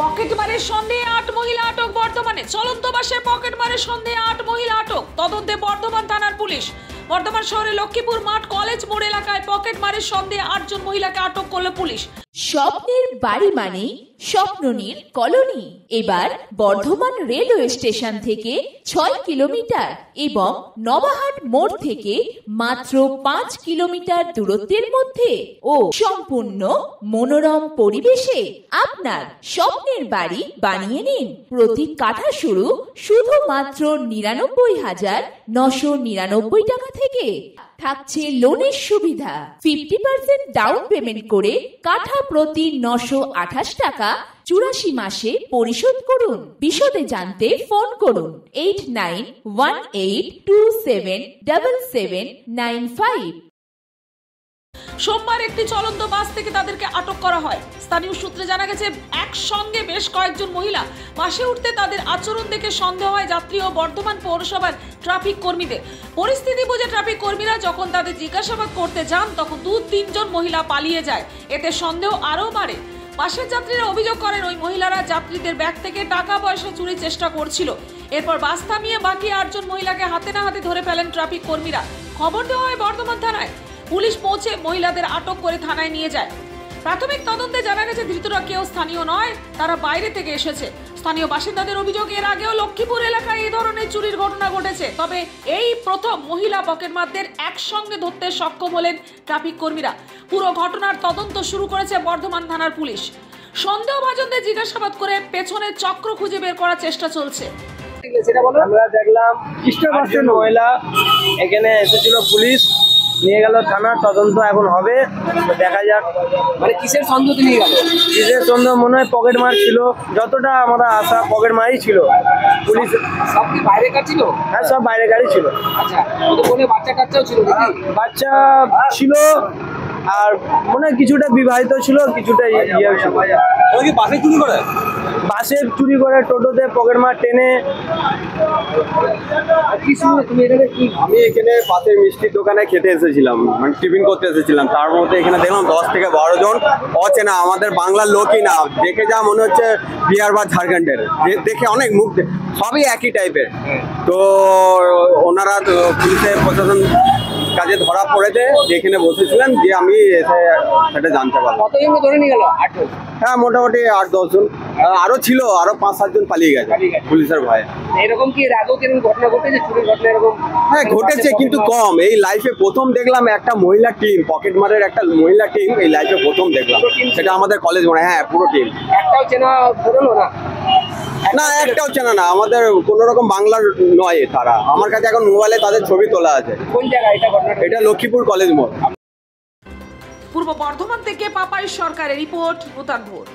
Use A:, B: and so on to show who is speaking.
A: পকেটমারের সন্দেহে ৮ মহিলা আটক বর্ধমানে। চলন্ত বাসে পকেটমারের সন্দেহে ৮ মহিলা আটক, তদন্তে বর্ধমান থানার পুলিশ। বর্ধমান শহরে লক্ষ্মীপুর মাঠ কলেজ মোড় এলাকায় পকেটমারের সন্দেহে ৮ জন মহিলাকে আটক করলো পুলিশ।
B: স্বপ্নের বাড়ি মানে স্বপ্ননীর কলোনি। এবার বর্ধমান রেলওয়ে স্টেশন থেকে ৬ কিলোমিটার এবং নবাহাট মোড় থেকে মাত্র ৫ কিলোমিটার দূরত্বের মধ্যে ও সম্পূর্ণ মনোরম পরিবেশে আপনার স্বপ্নের বাড়ি বানিয়ে নিন। প্রতি কাঠা শুধুমাত্র ৯৯,৯৯৯ টাকা থেকে। থাকছে লোনের সুবিধা। 50% ডাউন পেমেন্ট করে কাঠা প্রতি ৯২৮ টাকা ৮৪ মাসে পরিশোধ করুন। বিশদে জানতে ফোন করুন 8918277795।
A: সোমবার একটি চলন্ত বাস থেকে তাদেরকে আটক করা হয়। স্থানীয় সূত্রে জানা গেছে, একসঙ্গে বেশ কয়েকজন মহিলা বাসে উঠতে তাদের আচরণ দেখে সন্দেহ হয় যাত্রী ও বর্ধমান পৌরসভার ট্রাফিক কর্মীদের। পরিস্থিতি বুঝে ট্রাফিক কর্মীরা যখন তাদের জিজ্ঞাসাবাদ করতে যান তখন ২-৩ জন মহিলা পালিয়ে যায়। এতে সন্দেহ আরও বাড়ে। বাসের যাত্রীরা অভিযোগ করেন ওই মহিলারা যাত্রীদের ব্যাগ থেকে টাকা পয়সা চুরির চেষ্টা করছিল। এরপর বাস থামিয়ে বাকি ৮ জন মহিলাকে হাতে না হাতে ধরে ফেলেন ট্রাফিক কর্মীরা। খবর দেওয়া হয় বর্ধমান থানায়। পুলিশ পৌঁছে মহিলাদের আটক করে থানায় নিয়ে যায়। প্রাথমিক তদন্তে জানা গেছে ধৃতরা কেউ স্থানীয় নয়, তারা বাইরে থেকে এসেছে। স্থানীয় বাসিন্দাদের অভিযোগ, এর আগেও লক্ষ্মীপুর এলাকায় এই ধরনের চুরির ঘটনা ঘটেছে। তবে এই প্রথম মহিলা পকেটমারদের একসঙ্গে ধরতে সক্ষম হলেন ট্রাফিক কর্মীরা। পুরো ঘটনার তদন্ত শুরু করেছে বর্ধমান থানার পুলিশ। সন্দেহভাজনদের জিজ্ঞাসাবাদ করে পেছনের চক্র খুঁজে বের করার চেষ্টা চলছে।
C: আমরা দেখলাম মহিলা এখানে এসেছিল, পুলিশ নিয়ে গেল থানার তদন্ত এখন হবে, দেখা যাক।
D: মানে কিসের সন্দেহ নিয়ে গেল?
C: কিসের সন্দেহ? মনে হয় পকেট মার ছিল, যতটা আমরা আশা পকেট মারই ছিল। পুলিশ
D: সব কি বাইরে ছিল?
C: হ্যাঁ, সব বাইরে গাড়ি ছিল।
D: আচ্ছা, ওদের বাচ্চা কাচ্চাও ছিল নাকি?
C: বাচ্চা ছিল আর মনে হয় কিছুটা বিবাহিত ছিল, কিছুটা ইয়ে ছিল।
D: ওই কি বাসে চুরি করে?
C: বাসে চুরি করে, টোটোতে পকেট মার টেনে।
D: কি শুনে তুমি এখানে কি?
E: আমি এখানে পাশের মিষ্টির দোকানে খেতে এসেছিলাম, মানে টিফিন করতে এসেছিলাম। তার মধ্যে এখানে দেখলাম 10 থেকে 12 জন অচেনা, আমাদের বাংলার লোকই না, দেখে যা মনে হচ্ছে বিহার বা ঝাড়খণ্ডের। দেখে অনেক মুখ সবই একই টাইপের। তো ওনারা পুলিশের প্রশাসন কাজে ধরা পড়েছে, যেখানে বসেছিলেন, যে আমি এসে সেটা জানতে পারলাম।
D: কতজন ধরে নিয়ে গেল? 8 জন?
E: হ্যাঁ, মোটামুটি 8-10 জন। আরো ছিল, আরো 5-7 জন পালিয়ে গেছে পুলিশের ভয়ে।
D: এরকম কি এর আগেও কিরকম ঘটনা ঘটেছে, চুরির ঘটনা এরকম?
E: হ্যাঁ, ঘটেছে, কিন্তু কম। এই লাইফে প্রথম দেখলাম একটা মহিলা টিম, পকেট মারের একটা মহিলা টিম এই লাইফে প্রথম দেখলাম। সেটা আমাদের কলেজ মনে, হ্যাঁ পুরো টিম।
D: একটাও চেনা ধরলো না?
E: না, একটাও চেনা না, আমাদের কোন রকম বাংলার নয় তারা। আমার কাছে এখন মোবাইলে তাদের ছবি তোলা আছে।
D: কোন জায়গায় এটা ঘটনা?
E: এটা লক্ষ্মীপুর কলেজ মোড়।
A: পূর্ব বর্ধমান থেকে পাপাই সরকারের রিপোর্ট, নূতন ভোর।